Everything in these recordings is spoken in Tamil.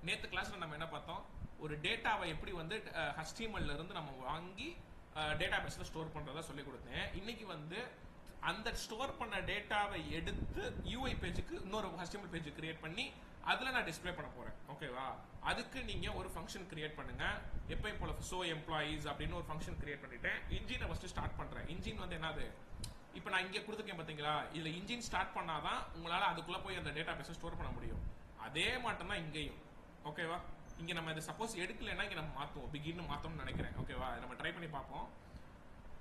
நேற்று கிளாஸில் நம்ம என்ன பார்த்தோம், ஒரு டேட்டாவை எப்படி வந்து HTML இருந்து நம்ம வாங்கி டேட்டா பேஸில் ஸ்டோர் பண்ணுறதா சொல்லி கொடுத்தேன். இன்னைக்கு வந்து அந்த ஸ்டோர் பண்ண டேட்டாவை எடுத்து UI பேஜுக்கு இன்னொரு HTML பேஜ் கிரியேட் பண்ணி அதில் நான் டிஸ்பிளே பண்ண போகிறேன். ஓகேவா? அதுக்கு நீங்கள் ஒரு ஃபங்க்ஷன் கிரியேட் பண்ணுங்க. எப்பயும் போல ஸோ எம்ப்ளாயீஸ் அப்படின்னு ஒரு ஃபங்க்ஷன் கிரியேட் பண்ணிட்டேன். இன்ஜினை ஃபஸ்ட்டு ஸ்டார்ட் பண்ணுறேன். இன்ஜின் வந்து என்னது, இப்போ நான் இங்கே கொடுத்துருக்கேன் பார்த்தீங்களா, இதில் இன்ஜின் ஸ்டார்ட் பண்ணாதான் உங்களால் அதுக்குள்ளே போய் அந்த டேட்டா பேஸை ஸ்டோர் பண்ண முடியும். அதே மாட்டம் தான் இங்கேயும். ஓகேவா? இங்கே நம்ம இதை சப்போஸ் எடுக்கலைன்னா இங்கே நம்ம மாற்றுவோம், பிகின்னு மாற்றோம்னு நினைக்கிறேன். ஓகேவா? நம்ம ட்ரை பண்ணி பார்ப்போம்.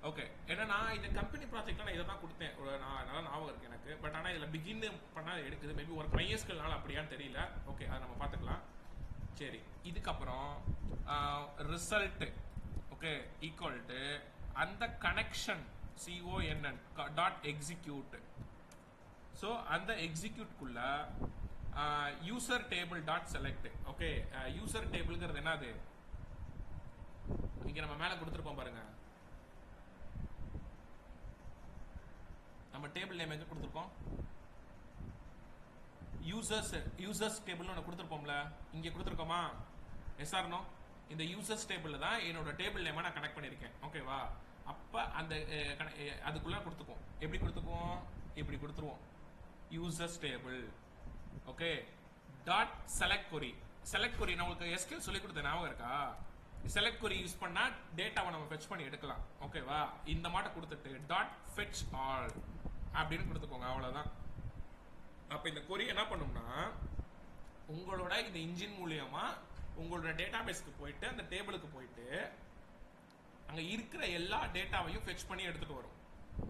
ஓகே, ஏன்னா நான் இந்த கம்பெனி ப்ராஜெக்ட்ல நான் இதை தான் கொடுத்தேன், நான் நல்லா ஞாபகம் இருக்கு எனக்கு. பட் ஆனால் இதில் பிகின்னு பண்ணால் எடுக்குது. மேபி ஒரு மையஸ்கள்னால அப்படியான்னு தெரியல. ஓகே, அதை நம்ம பார்த்துக்கலாம். சரி, இதுக்கப்புறம் ரிசல்ட் ஓகே ஈக்குவல் டு அந்த connection CONN dot execute. So அந்த எக்ஸிக்யூட்குள்ள user table dot select. Okay, user டேபிள்ங்கிறது என்னது, இங்க நம்ம மேல கொடுத்துருப்போம் பாருங்க. நம்ம டேபிள் நேம் எங்க கொடுத்துருப்போம், யூசர்ஸ் டேபிள்னு ஒன்று கொடுத்துருப்போம்ல, இங்க கொடுத்துருக்கோமா? Yes or no? இந்த யூசர்ஸ் டேபிள் தான் என்னோட டேபிள் நேமா நான் கனெக்ட் பண்ணியிருக்கேன். ஓகேவா? அப்ப அந்த அதுக்குள்ள கொடுத்துக்குவோம். எப்படி கொடுத்துக்குவோம், இப்படி கொடுத்துருவோம், users table. Okay, dot select query. Select query நான் உங்களுக்கு SQL சொல்லி கொடுத்த ஞாபகம் இருக்கா? செலக்ட் கொரி யூஸ் பண்ணா டேட்டாவை நம்ம ஃபெட்ச் பண்ணி எடுக்கலாம். ஓகேவா? இந்த மாட்ட கொடுத்துட்டு டாட் ஃபெட்ச் ஆல் அப்படின்னு கொடுத்துக்கோங்க. அவ்வளவுதான். அப்ப இந்த கொரி என்ன பண்ணும்னா, உங்களோட இந்த இன்ஜின் மூலியமா உங்களோட டேட்டா பேஸ்க்கு போயிட்டு அந்த டேபிளுக்கு போயிட்டு அங்க இருக்கிற எல்லா டேட்டாவையும் ஃபெட்ச் பண்ணி எடுத்துட்டு வரும்.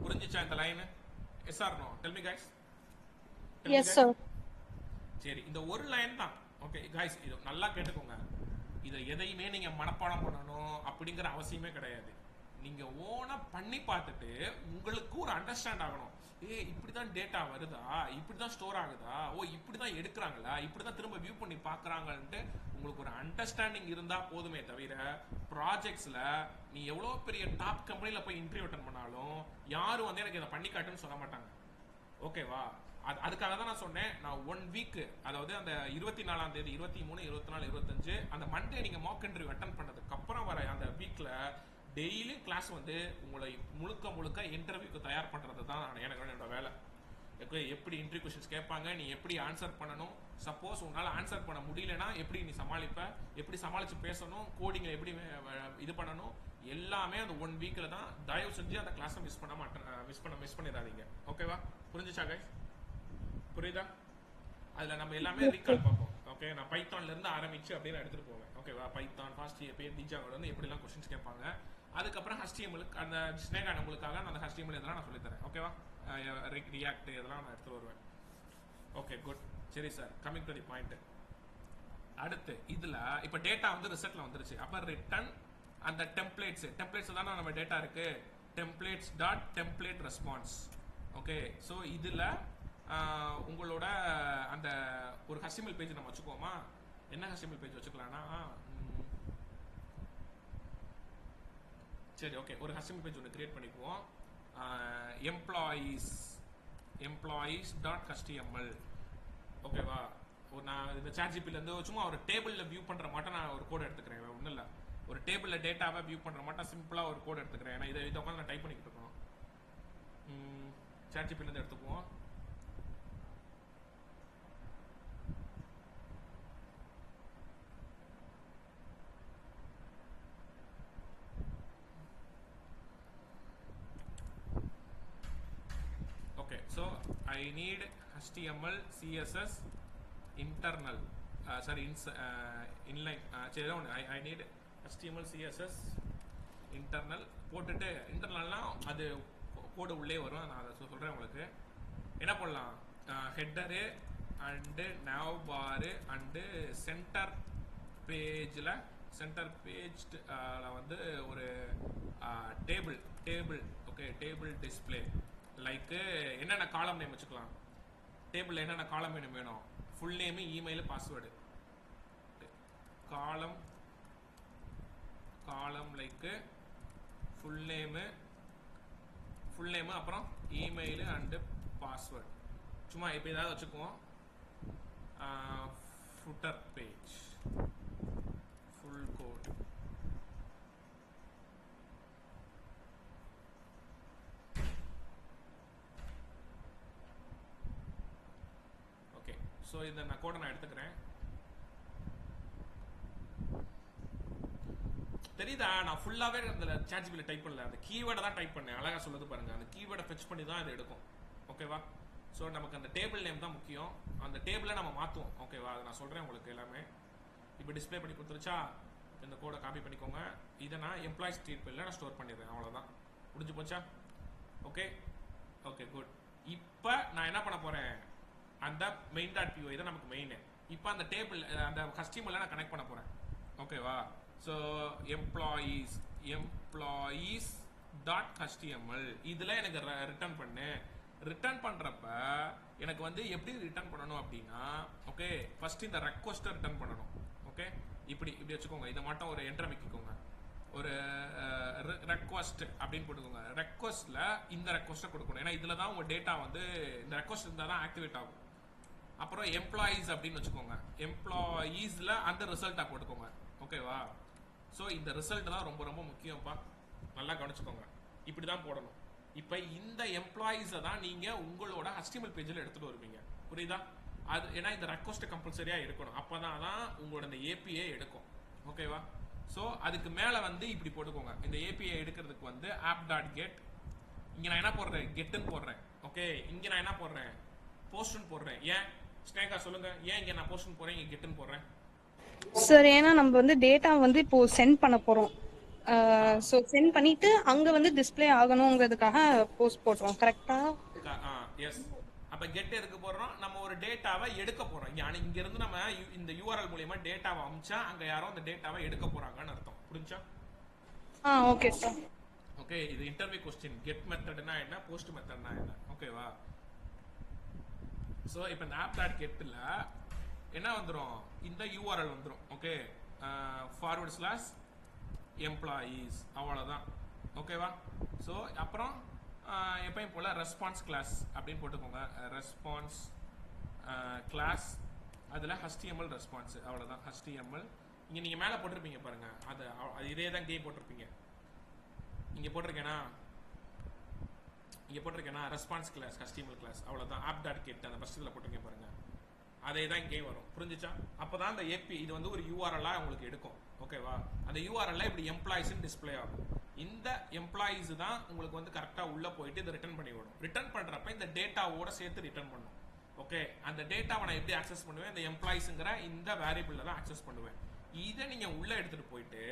புரிஞ்சுச்சா இந்த line? Yes or no? Tell me guys. Yes sir. சரி, இந்த ஒரு லைன் தான். ஓகே கைஸ், இது நல்லா கேட்டுக்கோங்க. இதை எதையுமே நீங்க மனப்பாடம் பண்ணணும் அப்படிங்கிற அவசியமே கிடையாது. நீங்க ஓனா பண்ணி பார்த்துட்டு உங்களுக்கு ஒரு அண்டர்ஸ்டாண்ட் ஆகணும். இப்படிதான் டேட்டா வருதா, இப்படிதான் ஸ்டோர் ஆகுதா, இப்படிதான் எடுக்கிறாங்களா, இப்படிதான் திரும்ப வியூ பண்ணி பாக்குறாங்கன்ட்டு உங்களுக்கு ஒரு அண்டர்ஸ்டாண்டிங் இருந்தா போதுமே தவிர, ப்ராஜெக்ட்ஸ்ல நீ எவ்வளவு பெரிய டாப் கம்பெனில போய் இன்டர்வியூ அட்டெண்ட் பண்ணாலும் யாரும் வந்து எனக்கு இதை பண்ணி காட்டுன்னு சொல்ல மாட்டாங்க. ஓகேவா? அதுக்காக தான் நான் சொன்னேன், நான் 1 வீக், அதாவது அந்த 24ஆம் தேதி 23 24 25 அந்த மண்டே நீங்க மாக் இன்டர்வியூ அட்டெண்ட் பண்ணதுக்கு அப்புறம் வர அந்த வீக்ல டெய்லி கிளாஸ் வந்து உங்களை முழுக்க இன்டர்வியூக்கு தயார் பண்றது தான் எனக்கு என்னோட வேலை. எப்படி இன்டர்வியூ கொஸ்டின்ஸ் கேட்பாங்க, நீ எப்படி ஆன்சர் பண்ணணும், சப்போஸ் உன்னால ஆன்சர் பண்ண முடியலன்னா எப்படி நீ சமாளிப்ப, எப்படி சமாளிச்சு பேசணும், கோடிங்ல எப்படி இது பண்ணணும், எல்லாமே அந்த 1 வீக்ல தான். தயவு செஞ்சு அந்த கிளாஸை மிஸ் பண்ணிடாதீங்க. ஓகேவா? புரிஞ்சுச்சா கைஸ்? புரியுதா? அதுல நம்ம எல்லாமே ரீகால் பார்ப்போம். ஓகே, நான் பைத்தான்ல இருந்து ஆரம்பிச்சு அப்படியே எடுத்துட்டு போவேன். ஓகேவா? பைத்தான், ஃபாஸ்ட் ஏபிஐ, டிஜாவால இருந்து எப்படி எல்லாம் கொஸ்டின்ஸ் கேட்பாங்க. அதுக்கப்புறம் HTML அந்த ஸ்னேகா நம்மளுக்காக அந்த HTML இதெல்லாம் நான் சொல்லி தரேன். ஓகேவா? ரியாக்ட் இதெல்லாம் நான் எடுத்து வருவேன். Okay, good. சரி sir, coming to the point. அடுத்து இதுல இப்ப டேட்டா வந்து ரிசல்ட்ல வந்துருச்சு. அப்ப ரிட்டர்ன் அந்த டெம்ப்ளேட்ஸ் தானே நம்ம டேட்டா இருக்கு. Templates dot template response. Okay, so இதுல உங்களோட அந்த ஒரு HTML பேஜ் நம்ம வச்சுக்கோமா? என்ன HTML பேஜ் வச்சுக்கலாம்னா, சரி ஓகே, ஒரு HTML பேஜ் ஒன்று கிரியேட் பண்ணிக்குவோம். Employees dot HTML. ஓகேவா? நான் இந்த ChatGPT இருந்து சும்மா ஒரு டேபிள்ல வியூ பண்ற மாட்டேன் நான் ஒரு கோட் எடுத்துக்கிறேன். ஒன்றும் இல்லை, ஒரு டேபிள்ல டேட்டாவை வியூ பண்ற மாட்டேன் சிம்பிளா ஒரு கோட் எடுத்துக்கிறேன். ஏன்னா இதை உட்காந்து நான் டைப் பண்ணிக்கிட்டு இருக்கோம். ChatGPT இருந்து எடுத்துக்குவோம். So I need HTML, CSS, internal, inline. I need HTML, CSS, internal. போட்டுட்டு இன்டர்னல்னா அது கோடு உள்ளே வரும். நான் அதை சொல்றேன் உங்களுக்கு. என்ன பண்ணலாம், ஹெட்டரு அண்டு nav பாரு அண்டு சென்டர் பேஜில் சென்டர் பேஜ் வந்து ஒரு table okay, table display like என்னென்ன காலம் நேம் வச்சுக்கலாம். டேபிளில் என்னென்ன காலம் நேம் வேணும், ஃபுல் நேமு, இமெயில், பாஸ்வேர்டு. காலம் லைக் ஃபுல் நேமு அப்புறம் இமெயில் அண்டு பாஸ்வேர்டு. சும்மா இப்போ ஏதாவது வச்சுக்குவோம். Footer page full code. Okay, so இந்த நான் கோடை நான் எடுத்துக்கிறேன். தெரியுதா, நான் ஃபுல்லாவே அந்த சாட்ஜிபில டைப் பண்ணல, அந்த கீவேர்டை தான் டைப் பண்ணேன். அழகா சொல்லுது பாருங்க, அந்த கீவேர்டை ஃபெச் பண்ணி தான் இது எடுக்கும். ஓகேவா? ஸோ நமக்கு அந்த டேபிள் நேம் தான் முக்கியம், அந்த டேபிளை நம்ம மாற்றுவோம். ஓகேவா? அதை நான் சொல்கிறேன் உங்களுக்கு எல்லாமே. இப்போ டிஸ்பிளே பண்ணி கொடுத்துருச்சா, இந்த கோடை காப்பி பண்ணிக்கோங்க. இதை நான் எம்ப்ளாயிஸ் டேபிளில் நான் ஸ்டோர் பண்ணிடுறேன். அவ்வளோதான், முடிஞ்சு போச்சா? Okay okay good. இப்போ நான் என்ன பண்ண போகிறேன், அந்த மெயின் டாட் பிஓ தான் நமக்கு மெயின். இப்போ அந்த டேபிள் அந்த கஸ்டமரில் நான் கனெக்ட் பண்ண போகிறேன். ஓகேவா? ஸோ எம்ப்ளாயீஸ் டாட் HTML இதில் எனக்கு ரிட்டர்ன் பண்ணு. ரிட்டர்ன் பண்ணுறப்ப எனக்கு வந்து எப்படி ரிட்டர்ன் பண்ணணும் அப்படின்னா, ஓகே, ஃபர்ஸ்ட் இந்த ரெக்வஸ்ட்டை ரிட்டர்ன் பண்ணணும். ஓகே, இப்படி வச்சுக்கோங்க. இதை மட்டும் ஒரு என்ட்ரு வைக்கிக்கோங்க. ஒரு ரெக்வஸ்ட் அப்படின்னு போட்டுக்கோங்க. ரெக்வஸ்ட்டில் இந்த ரெக்வஸ்ட்டை கொடுக்கணும். ஏன்னா இதில் தான் உங்கள் டேட்டா வந்து இந்த ரெக்வஸ்ட் இருந்தால் தான் ஆக்டிவேட் ஆகும். அப்புறம் எம்ப்ளாயீஸ் அப்படின்னு வச்சுக்கோங்க. எம்ப்ளாயீஸில் அந்த ரிசல்ட்டாக போட்டுக்கோங்க. ஓகேவா? ஸோ இந்த ரிசல்ட் தான் ரொம்ப ரொம்ப முக்கியம்ப்பா, நல்லா கவனிச்சுக்கோங்க. இப்படி தான் போடணும். இப்போ இந்த எம்ப்ளாயீஸை தான் நீங்கள் உங்களோட HTML பேஜில் எடுத்துகிட்டு வருவீங்க. புரியுதா? அது ஏன்னா இந்த ரெக்வஸ்ட் கம்பல்சரியாக இருக்கணும். அப்போ தான் உங்களோட இந்த ஏபிஐ எடுக்கும். ஓகேவா? ஸோ அதுக்கு மேலே வந்து இப்படி போட்டுக்கோங்க. இந்த ஏபிஐ எடுக்கிறதுக்கு வந்து ஆப் டாட் கெட், இங்கே நான் என்ன போடுறேன், கெட்டுன்னு போடுறேன். ஓகே, இங்கே நான் என்ன போடுறேன், போஸ்ட்னு போடுறேன். ஏன் ஸ்னேகா சொல்லுங்க, ஏன் இங்கே நான் போஸ்ட்னு போடுறேன், இங்கே கெட்டுன்னு போடுறேன்? சார் ஏன்னா நம்ம வந்து டேட்டா வந்து இப்போ சென்ட் பண்ண போறோம். ஸோ சென்ட் பண்ணிட்டு அங்க வந்து டிஸ்ப்ளே ஆகணுங்கிறதுக்காக போஸ்ட் போடுறோம். கரெக்டா? எஸ். அப்ப கெட் எதுக்கு போடுறோம், நம்ம ஒரு டேட்டாவை எடுக்க போறோம். இங்க இருந்து நம்ம இந்த யூஆர்எல் மூலமா டேட்டாவை அனுப்பிச்சா அங்க யாரோ அந்த டேட்டாவை எடுக்க போறாங்கன்னு அர்த்தம். புரிஞ்சா? Okay sir. ஓகே, இது இன்டர்வியூ क्वेश्चन. கெட் மெத்தட்னா என்ன, போஸ்ட் மெத்தட்னா என்ன? ஓகேவா? சோ இப்போ இந்த ஆப் டாட் கெட்ல என்ன வந்துரும், இந்த யூஆர்எல் வந்துரும். ஓகே, /employees அவ்வளவுதான். ஓகேவா? ஸோ அப்புறம் எப்பயும் போல ரெஸ்பான்ஸ் கிளாஸ் அப்படின்னு போட்டுக்கோங்க. ரெஸ்பான்ஸ் கிளாஸ், அதில் HTML ரெஸ்பான்ஸ், அவ்வளோதான். HTML இங்கே நீங்கள் மேலே போட்டிருப்பீங்க பாருங்க, அது இதே தான் இங்கே போட்டிருப்பீங்க. இங்கே போட்டிருக்கேனா ரெஸ்பான்ஸ் கிளாஸ் HTML கிளாஸ், அவ்வளோதான். ஆப் டாட் கெட் அந்த ஃபர்ஸ்ட் இதில் போட்டிருக்கேன் பாருங்க, அதே தான் இங்கே வரும். புரிஞ்சுச்சா? அப்போ தான் அந்த ஏபி இது வந்து ஒரு யூஆர்எல்லாக உங்களுக்கு எடுக்கும். ஓகேவா? அந்த யூஆர்எல்ல இப்படி எம்ப்ளாயிஸ்ன்னு டிஸ்பிளே ஆகும். இந்த எம்ப்ளாயிஸ் தான் உங்களுக்கு வந்து கரெக்டாக உள்ளே போயிட்டு இதை ரிட்டர்ன் பண்ணி விடும். ரிட்டர்ன் பண்ணுறப்ப இந்த டேட்டாவோட சேர்த்து ரிட்டர்ன் பண்ணும். ஓகே, அந்த டேட்டாவை நான் எப்படி ஆக்சஸ் பண்ணுவேன், இந்த எம்ப்ளாயிஸுங்கிற இந்த வேரியபிளில் தான் ஆக்சஸ் பண்ணுவேன். இதை நீங்கள் உள்ளே எடுத்துகிட்டு போயிட்டு,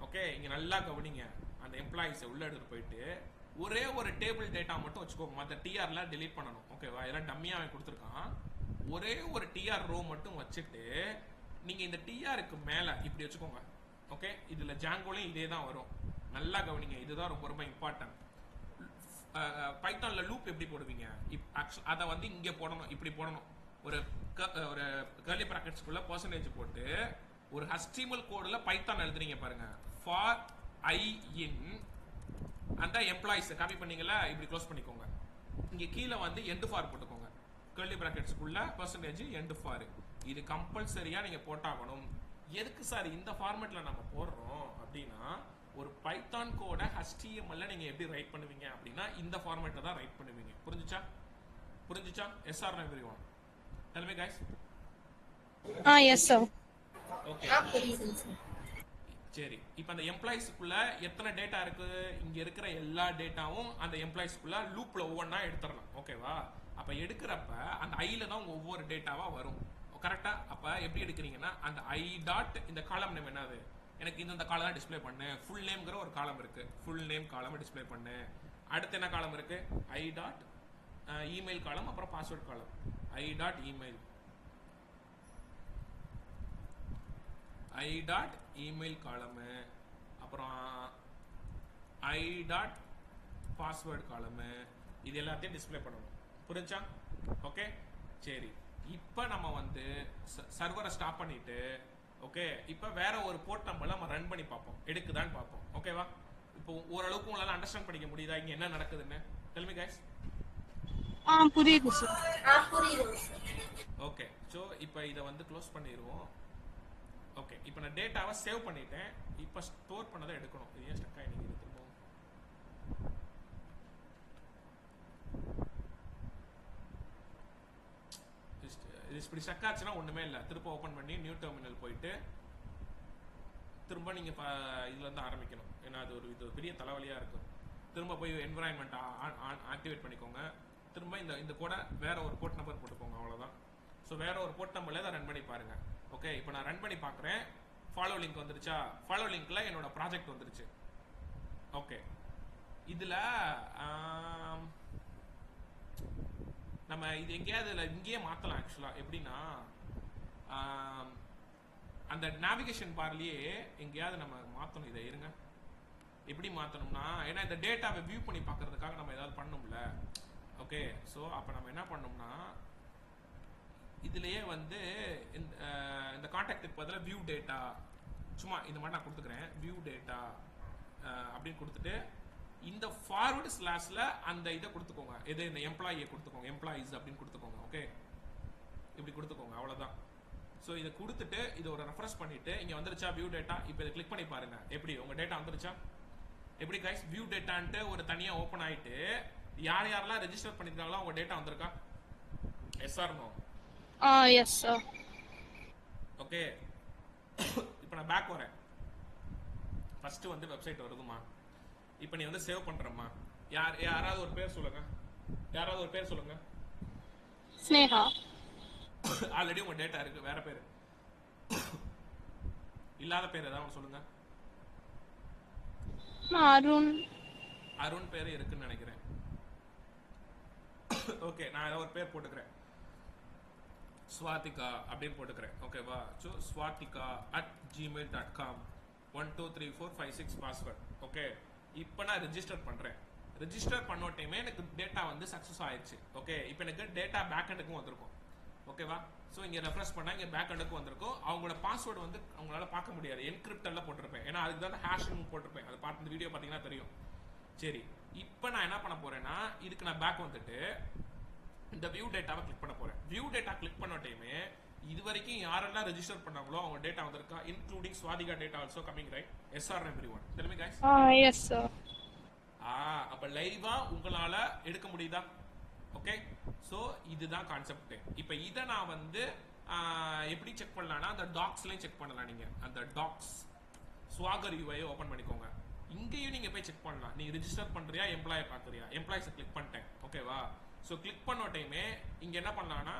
ஓகே, இங்கே நல்லா கவனிங்க, அந்த எம்ப்ளாயிஸை உள்ளே எடுத்துகிட்டு போயிட்டு ஒரே ஒரு டேபிள் டேட்டா மட்டும் வச்சுக்கோங்க. மற்ற டிஆர்லாம் டெலீட் பண்ணணும். ஓகேவா? இதெல்லாம் டம்மியாக அவன் கொடுத்துருக்கான். ஒரே ஒரு டிஆர் ரோ மட்டும் வச்சுட்டு நீங்க இந்த டிஆருக்கு மேல இப்படி வச்சுக்கோங்க. ஓகே, இதுல ஜாங்கோலையும் இதே தான் வரும். நல்லா கவனிங்க, இதுதான் ரொம்ப ரொம்ப இம்பார்ட்டன்ட். பைத்தான்ல லூப் எப்படி போடுவீங்க, அதை வந்து இங்க போடணும், இப்படி போடணும். ஒரு கர்லி பிராக்கெட்ஸ்க்குள்ள பர்சன்டேஜ் போட்டு ஒரு HTML கோடில் பைத்தான் எழுதுறீங்க பாருங்க. ஃபார் ஐ இன் அந்த எம்ப்ளாயிஸ் காப்பி பண்ணீங்களா, இப்படி க்ளோஸ் பண்ணிக்கோங்க. இங்க கீழே வந்து எண்ட் ஃபார் போட்டுக்கோங்க. கர்லி பிராக்கெட்ஸ்க்குள்ள பர்சன்டேஜ் எண்ட் ஃபார், இது கம்பல்சரியா நீங்க போட்டாகணும். எதுக்கு சார் இந்த ஃபார்மேட்ல நம்ம போடுறோம் அப்படின்னா, ஒரு பைத்தான் கோட HTML நீங்க எப்படி ரைட் பண்ணுவீங்க அப்படின்னா இந்த ஃபார்மேட்ல தான் ரைட் பண்ணுவீங்க. புரிஞ்சுச்சா? Yes or no everyone? Tell me guys. Yes sir. Okay, சரி. இப்போ அந்த எம்ப்ளாயிஸ்க்குள்ள எத்தனை டேட்டா இருக்கு, இங்க இருக்கிற எல்லா டேட்டாவும் அந்த எம்ப்ளாயிஸ்க்குள்ள லூப்ல ஒவ்வொன்றா எடுத்துடலாம். ஓகேவா? அப்ப எடுக்கிறப்ப அந்த ஐல தான் ஒவ்வொரு டேட்டாவா வரும். கரெக்டா? அப்ப எப்படி எடுக்கிறீங்கன்னா, அந்த ஐ டாட் இந்த காலம் நேம் என்னது, எனக்கு இந்த காலம் தான் டிஸ்பிளே பண்ணு. ஃபுல் நேம்ங்கிற ஒரு காலம் இருக்கு, ஃபுல் நேம் காலம் டிஸ்பிளே பண்ணு. அடுத்து என்ன காலம் இருக்கு, ஐ டாட் இமெயில் காலம், அப்புறம் பாஸ்வேர்ட் காலம். I dot email, I dot email காலம், அப்புறம் ஐ டாட் பாஸ்வேர்ட் காலம். இது எல்லாத்தையும் டிஸ்பிளே பண்ணணும். புரிஞ்சா? ஓகே, சரி. இப்போ நம்ம வந்து சர்வரை ஸ்டாப் பண்ணிட்டு, ஓகே, இப்போ வேற ஒரு போர்ட் நம்பர்ல நம்ம ரன் பண்ணி பார்ப்போம், எடுக்குதான்னு பார்ப்போம். ஓகேவா? இப்போ ஓரளவுக்கு உங்களால அண்டர்ஸ்டாண்ட் பண்ணிக்க முடியுதா இங்க என்ன நடக்குதுன்னு? Del me guys. புரியுது சார். புரியுது. ஓகே, சோ இப்போ இத வந்து க்ளோஸ் பண்ணிடுவோம். ஓகே இப்போ நான் டேட்டாவை சேவ் பண்ணிட்டேன். இப்போ ஸ்டோர் பண்ணதை எடுக்கணும். இது ஏன் ஸ்டக் ஆகி திரும்பவும் இது இப்படி ஸ்டக் ஆச்சுன்னா ஒன்றுமே இல்லை. திரும்ப ஓப்பன் பண்ணி நியூ டெர்மினல் போயிட்டு திரும்ப நீங்கள் இதுலேருந்து ஆரம்பிக்கணும். ஏன்னா அது இது பெரிய தலைவலியாக இருக்கும். திரும்ப போய் என்விரான்மெண்ட் ஆக்டிவேட் பண்ணிக்கோங்க. திரும்ப இந்த கூட வேற ஒரு போர்ட் நம்பர் போட்டுக்கோங்க. அவ்வளோதான். ஸோ வேற ஒரு போர்ட் நம்பர்ல தான் ரன் பண்ணி பாருங்க. ஓகே இப்போ நான் ரன் பண்ணி பார்க்குறேன். ஃபாலோ லிங்க் வந்துருச்சா? ஃபாலோ லிங்க்ல என்னோட ப்ராஜெக்ட் வந்துருச்சு. ஓகே இதில் நம்ம இது எங்கேயாவது இங்கேயே மாற்றலாம். ஆக்சுவலாக எப்படின்னா அந்த நேவிகேஷன் பார்லயே எங்கேயாவது நம்ம மாற்றணும். இதை இருங்க எப்படி மாற்றணும்னா, ஏன்னா இந்த டேட்டாவை வியூ பண்ணி பார்க்கறதுக்காக நம்ம ஏதாவது பண்ணணும்ல. ஓகே ஸோ அப்போ நம்ம என்ன பண்ணோம்னா இதுலயே வந்து இந்த கான்டாக்டுக்கு பதிலாக வியூ டேட்டா சும்மா இந்த மாதிரி நான் கொடுத்துக்கிறேன். வியூ டேட்டா அப்படின்னு கொடுத்துட்டு இந்த ஃபார்வர்டு ஸ்லாஷ்ல அந்த இதை கொடுத்துக்கோங்க. எது இந்த எம்ப்ளாயியை கொடுத்துக்கோங்க. எம்ப்ளாயிஸ் அப்படின்னு கொடுத்துக்கோங்க. ஓகே இப்படி கொடுத்துக்கோங்க. அவ்வளோதான். ஸோ இதை கொடுத்துட்டு இதை ஒரு ரெஃப்ரெஷ் பண்ணிட்டு இங்கே வந்துருச்சா வியூ டேட்டா. இப்போ இதை கிளிக் பண்ணி பாருங்க. எப்படி உங்கள் டேட்டா வந்துருச்சா? எப்படி கைஸ் வியூ டேட்டான்ட்டு ஒரு தனியாக ஓப்பன் ஆகிட்டு யார் யாரெல்லாம் ரெஜிஸ்டர் பண்ணியிருக்காங்களோ உங்கள் டேட்டா வந்திருக்கா? Yes or no? Yes sir. Okay இப்போ நான் பேக் வரேன். ஃபர்ஸ்ட் வந்து வெப்சைட் வருதுமா. இப்போ நீ வந்து சேவ் பண்றம்மா. யாராவது ஒரு பேர் சொல்லுங்க. யாராவது ஒரு பேர் சொல்லுங்க. ஸ்னேகா. ஆல்ரெடி உங்க டேட்டா இருக்கு. வேற பேர் இல்லாத பேர் ஏதாவது சொல்லுங்க. அருண். அருண் பேர் இருக்குன்னு நினைக்கிறேன். ஓகே நான் ஏதாவது ஒரு பேர் போட்டுக்கிறேன். ஸ்வாதிகா அப்படின்னு போட்டுக்கிறேன். ஓகேவா? So swatika@gmail.com 123456 password. ஓகே இப்போ நான் ரெஜிஸ்டர் பண்றேன். ரெஜிஸ்டர் பண்ண டைமே எனக்கு டேட்டா வந்து சக்ஸஸ் ஆயிடுச்சு. ஓகே இப்போ எனக்கு டேட்டா பேக் எண்டுக்கும் வந்திருக்கும். ஓகேவா? ஸோ இங்கே ரெஃப்ரெஷ் பண்ணால் இங்கே பேக் எண்டுக்கும் வந்திருக்கும். அவங்களோட பாஸ்வேர்டு வந்து அவங்களால பார்க்க முடியாது. என்கிரிப்டரில் போட்டிருப்பேன். ஏன்னா அதுக்கு தான் ஹேஷ்னு போட்டிருப்பேன். அதை பார்த்து இந்த வீடியோ பார்த்தீங்கன்னா தெரியும். சரி இப்போ நான் என்ன பண்ண போறேன்னா இதுக்கு நான் பேக் வந்துட்டு இந்த வியூ டேட்டாவை கிளிக் பண்ண போறேன். வியூ டேட்டா கிளிக் பண்ண டைமே இது வரைக்கும் யாரெல்லாம் ரெஜிஸ்டர் பண்ணாங்களோ அவங்க டேட்டா வந்திருக்கா, including Swathika data also coming right. Yes or everyone? Tell me guys. Yes sir. அப்ப லைவா உங்களால எடுக்க முடியுதா? ஓகே சோ இதுதான் கான்செப்ட். இப்போ இத நான் வந்து எப்படி செக் பண்ணலாம்னா அந்த டாக்ஸ்லயும் செக் பண்ணலாம். நீங்க அந்த டாக்ஸ் ஸ்வாகர் யூஐ ஓபன் பண்ணிக்கோங்க. இங்கேயும் நீங்க போய் செக் பண்ணலாம். நீ ரெஜிஸ்டர் பண்றியா, எம்ப்ளாயை பாக்குறியா? எம்ப்ளாயிஸை கிளிக் பண்ணிட்டேன். ஓகேவா? ஸோ கிளிக் பண்ண டைமே இங்க என்ன பண்ணலாம்னா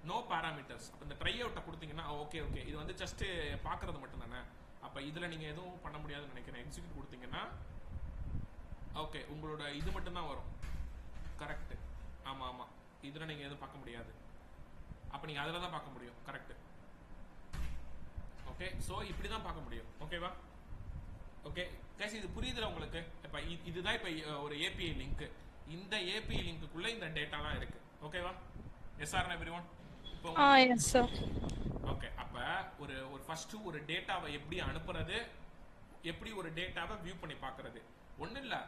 நோ பாராமீட்டர்ஸ். அப்போ இந்த ட்ரை அவுட்டை கொடுத்தீங்கன்னா ஓகே ஓகே இது வந்து ஜஸ்ட் பார்க்கறது மட்டும் தானே. அப்போ இதில் நீங்கள் எதுவும் பண்ண முடியாதுன்னு நினைக்கிறேன். எக்ஸிக்யூட் கொடுத்தீங்கன்னா ஓகே உங்களோட இது மட்டும்தான் வரும். கரெக்ட். ஆமாம் ஆமாம் இதில் நீங்கள் எதுவும் பார்க்க முடியாது. அப்போ நீங்கள் அதில் தான் பார்க்க முடியும். கரெக்ட். ஓகே ஸோ இப்படி தான் பார்க்க முடியும். ஓகேவா? ஓகே கைஸ் இது புரியுதுல உங்களுக்கு? இப்போ இதுதான் இப்போ ஒரு ஏபிஐ லிங்க். இந்த ஏபிஐ லிங்க்குள்ள இந்த டேட்டாலாம் இருக்கு. ஓகேவா? Yes or everyone? இப்போ எஸ் சார். ஓகே அப்ப ஒரு ஃபர்ஸ்ட் ஒரு டேட்டாவை எப்படி அனுப்புறது, எப்படி ஒரு டேட்டாவை வியூ பண்ணி பார்க்கிறது. ஒன்றும் இல்லை,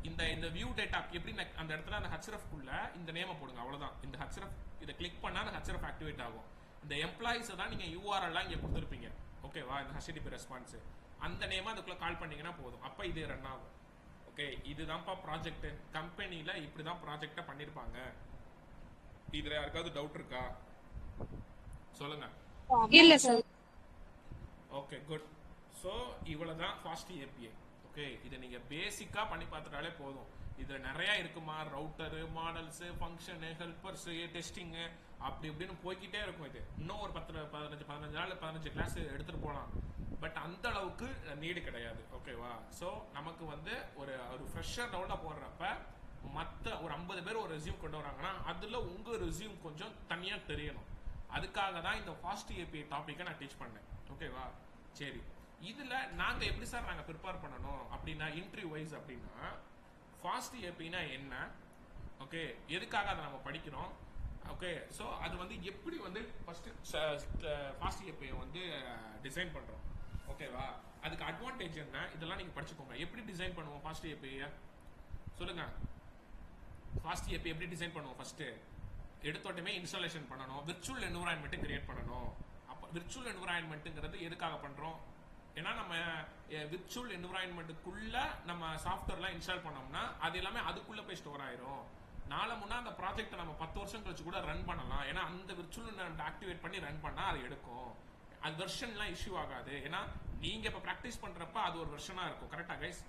இந்த வியூ டேட்டா எப்படி அந்த இடத்துல அந்த ஹச்ரஃப் குள்ள இந்த நேமை போடுங்க. அவ்வளவுதான். இந்த ஹச்ரஃப் இதை கிளிக் பண்ணா அந்த ஹச்ரஃப் ஆக்டிவேட் ஆகும். இந்த எம்ப்ளாயிஸை தான் நீங்க யூஆர்எல்லாம் இங்கே கொடுத்துருப்பீங்க. ஓகேவா? இந்த ஹச்டிடிபி ரெஸ்பான்ஸ் அந்த நேமா அதுக்குள்ள கால் பண்ணீங்கன்னா போதும். அப்ப இது ரன் ஆகும். ஓகே இதுதான்ப்பா ப்ராஜெக்ட். கம்பெனில இப்படிதான் ப்ராஜெக்டை பண்ணிருப்பாங்க. இதுல யாருக்காவது டவுட் இருக்கா சொல்லுங்க. இல்ல சார். Okay good. ஸோ இவ்வளவுதான் ஃபாஸ்ட் ஏபிஐ. ஓகே இதை நீங்க பேசிக்கா பண்ணி பார்த்துட்டாலே போதும். இதுல நிறைய இருக்குமா, router, models, function, helpers, testing அப்படி இப்படின்னு போய்கிட்டே இருக்கும். இது இன்னும் ஒரு 15 நாள் 15 கிளாஸ் எடுத்துட்டு போகலாம். பட் அந்த அளவுக்கு நீடு கிடையாது. ஓகேவா? ஸோ நமக்கு வந்து ஒரு ஃப்ரெஷர் லெவலில் போடுறப்ப மற்ற ஒரு 50 பேர் ஒரு ரெஸ்யூம் கொண்டு வராங்கன்னா அதுல உங்க ரெஸ்யூம் கொஞ்சம் தனியா தெரியணும். அதுக்காக தான் இந்த ஃபாஸ்ட் ஏபிஐ டாபிக்கை நான் டீச் பண்ணேன். ஓகேவா? சரி இதுல நாங்க எப்படி சார் நாங்க ப்ரிப்பேர் பண்ணணும் அப்படின்னா இன்டர்வியூ வைஸ் அப்படின்னா ஃபாஸ்ட் ஏபிஐனா என்ன, ஓகே எதுக்காக அதை நம்ம படிக்கிறோம், ஓகே ஸோ அது வந்து எப்படி வந்து ஃபர்ஸ்ட் ஃபாஸ்ட் ஏபிஐ வந்து டிசைன் பண்றோம். ஓகேவா? அதுக்கு அட்வான்டேஜ் என்ன இதெல்லாம் நீங்க படிச்சுக்கோங்க. எப்படி டிசைன் பண்ணுவோம் ஃபாஸ்ட் ஏபிஐ சொல்லுங்க. ஃபாஸ்ட் ஏபிஐ எப்படி டிசைன் பண்ணுவோம்? ஃபர்ஸ்ட் எடுத்தோட்டமே இன்ஸ்டாலேஷன் பண்ணணும், விர்ச்சுவல் என்விரான்மெண்ட் கிரியேட் பண்ணணும். அப்போ விர்ச்சுவல் என்விரான்மெண்ட்டுங்கிறது எதுக்காக பண்ணுறோம்? ஏன்னா நம்ம விர்ச்சுவல் என்விரான்மெண்ட்டுக்குள்ள நம்ம சாஃப்ட்வேர்லாம் இன்ஸ்டால் பண்ணோம்னா அது எல்லாமே அதுக்குள்ளே போய் ஸ்டோர் ஆயிரும். நாளை முன்னா அந்த ப்ராஜெக்ட்டை நம்ம 10 வருஷம் கழிச்சு கூட ரன் பண்ணலாம். ஏன்னா அந்த விர்ச்சுவல் என்விரான்மெண்ட் ஆக்டிவேட் பண்ணி ரன் பண்ணால் அது எடுக்கும். அது வெர்ஷன்லாம் இஷ்யூ ஆகாது. ஏன்னா நீங்கள் இப்போ ப்ராக்டிஸ் பண்ணுறப்ப அது ஒரு வெர்ஷனாக இருக்கும். கரெக்டாக கைஸ்?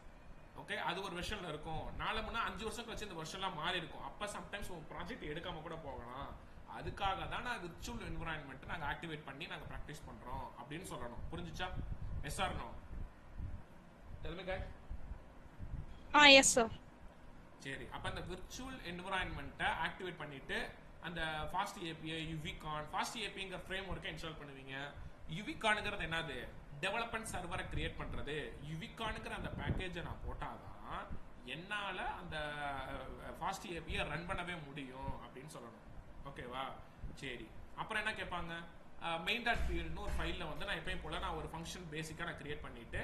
ஓகே, அது ஒரு வெர்ஷனில் இருக்கும். நாளை முன்னா 5 வருஷம் கழிச்சு இந்த வெர்ஷன்லாம் மாறி இருக்கும். அப்போ சம்டைம்ஸ் உங்கள் ப்ராஜெக்ட் எடுக்காமல் கூட போகலாம். அதுக்காக தான் நான் விர்ச்சுவல் என்விரான்மெண்ட் நாங்கள் ஆக்டிவேட் பண்ணி நாங்கள் ப்ராக்டிஸ் பண்ணுறோம் அப்படின்னு சொல்லணும். புரிஞ்சுச்சா? Yes or no? Telugu guys? Yes sir. சரி, அப்போ அந்த விர்ச்சுவல் என்விரான்மெண்ட்டை ஆக்டிவேட் பண்ணிட்டு அந்த ஃபாஸ்ட் ஏபிஐ, யுவிகான், ஃபாஸ்ட் ஏபிஐங்கிற ஃப்ரேம் ஒர்க்கை இன்ஸ்டால் பண்ணுவீங்க. யுவிகானுங்கிறது என்னது? டெவலப்மெண்ட் சர்வரை கிரியேட் பண்ணுறது. யுவிகானுங்கிற அந்த பேக்கேஜை நான் போட்டாதான் என்னால் அந்த ஃபாஸ்ட் ஏபிஐ ரன் பண்ணவே முடியும் அப்படின்னு சொல்லணும். ஓகேவா? சரி, அப்புறம் என்ன கேட்பாங்க? மெயின் டாட் பியூன்னு ஒரு ஃபைலில் வந்து நான் எப்பயும் போல் நான் ஒரு ஃபங்க்ஷன் பேசிக்காக நான் கிரியேட் பண்ணிவிட்டு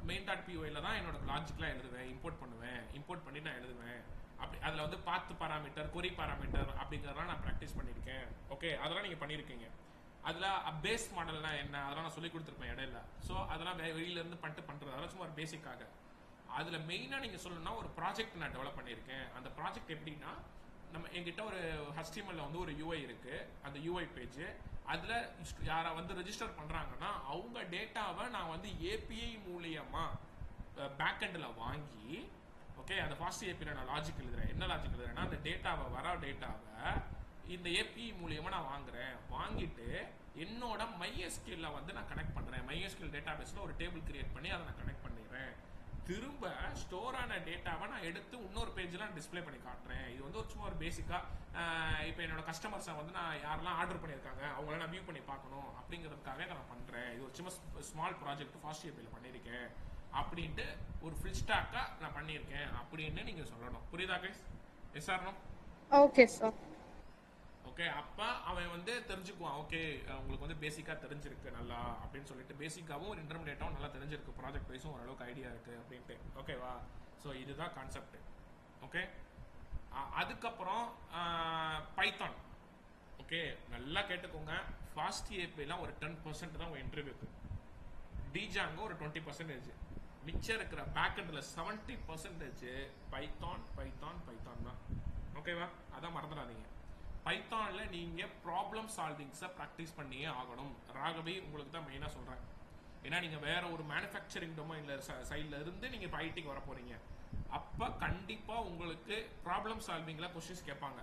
மெயின் டாட் பியூவில் தான் என்னோட லாஜிக்லாம் எழுதுவேன், இம்போர்ட் பண்ணுவேன். இம்போர்ட் பண்ணி நான் எழுதுவேன். அப்படி அதில் வந்து பாத் பாராமீட்டர், கொரி பாராமீட்டர் அப்படிங்கிறதெல்லாம் நான் ப்ராக்டிஸ் பண்ணியிருக்கேன். ஓகே, அதெல்லாம் நீங்கள் பண்ணியிருக்கீங்க. அதில் பேஸ் மாடல்னா என்ன அதெல்லாம் நான் சொல்லி கொடுத்துருப்பேன் இடையில. ஸோ அதெல்லாம் வெளியிலேருந்து பண்ணுறது அதெல்லாம் சும்மா ஒரு பேசிக்காக. அதில் மெயினாக நீங்கள் சொல்லணும்னா ஒரு ப்ராஜெக்ட் நான் டெவலப் பண்ணியிருக்கேன். அந்த ப்ராஜெக்ட் எப்படின்னா, நம்ம எங்கிட்ட ஒரு HTML வந்து ஒரு UI இருக்குது. அந்த UI பேஜ் அதில் யாரை வந்து ரெஜிஸ்டர் பண்ணுறாங்கன்னா அவங்க டேட்டாவை நான் வந்து API மூலியமாக பேக்கெண்டில் வாங்கி, ஓகே, அந்த ஃபாஸ்ட் ஏபியில் நான் லாஜிக் எழுதுறேன். என்ன லாஜிக் எழுதுறேன்னா, அந்த டேட்டாவை டேட்டாவை இந்த API மூலியமாக நான் வாங்கிட்டு என்னோட MySQL வந்து நான் கனெக்ட் பண்ணுறேன். MySQL டேட்டாபேஸில் ஒரு டேபிள் கிரியேட் பண்ணி அதை நான் கனெக்ட் பண்ணிடுறேன். திரும்ப ஸ்டோர் ஆன டேட்டாவை நான் எடுத்து இன்னொரு பேஜில் நான் டிஸ்பிளே பண்ணி காட்டுறேன். இது வந்து ஒரு சும்மா ஒரு பேசிக்காக இப்போ என்னோட கஸ்டமர்ஸை வந்து நான் யாரெல்லாம் ஆர்டர் பண்ணியிருக்காங்க அவங்கள நான் வியூ பண்ணி பார்க்கணும் அப்படிங்கிறதுக்காக நான் பண்ணுறேன். இது ஒரு சும்மா ஸ்மால் ப்ராஜெக்ட் ஃபாஸ்ட் ஏபியில் பண்ணியிருக்கேன் அப்படின்ட்டு ஒரு ஃபுல் ஸ்டாக்காக நான் பண்ணியிருக்கேன் அப்படின்னு நீங்கள் சொல்லணும். புரியுதா guys? Yes or no? Okay sir. Okay, அப்போ அவன் வந்து தெரிஞ்சுக்குவான். ஓகே, உங்களுக்கு வந்து பேசிக்காக தெரிஞ்சிருக்கு நல்லா அப்படின்னு சொல்லிட்டு, பேசிக்காகவும் ஒரு இன்டர்மீடியட்டாகவும் நல்லா தெரிஞ்சிருக்கு, ப்ராஜெக்ட் வைஸும் ஓரளவுக்கு ஐடியா இருக்குது அப்படின்ட்டு. ஓகேவா? ஸோ இதுதான் கான்செப்ட். ஓகே, அதுக்கப்புறம் பைத்தான். ஓகே, நல்லா கேட்டுக்கோங்க. ஃபாஸ்ட் ஏபிலாம் ஒரு 10% தான் உங்கள் இன்டர்வியூக்கு. டிஜாங்கோ ஒரு 20%. மிச்சம் இருக்கிற பேக்கெண்டில் 70% பைத்தான் பைத்தான் பைத்தான் தான். ஓகேவா? அதான் மறந்துடாதீங்க. பைத்தானில் நீங்கள் ப்ராப்ளம் சால்விங்ஸை ப்ராக்டிஸ் பண்ணியே ஆகணும். ராகவே உங்களுக்கு தான் மெயினாக சொல்கிறேன். ஏன்னா நீங்கள் வேற ஒரு மேனுஃபேக்சரிங் டொமைனில் சைடில் இருந்து நீங்கள் இப்போ ஐடிக்கு வர போகிறீங்க. அப்போ கண்டிப்பாக உங்களுக்கு ப்ராப்ளம் சால்விங்கில் கொஸ்டின்ஸ் கேட்பாங்க.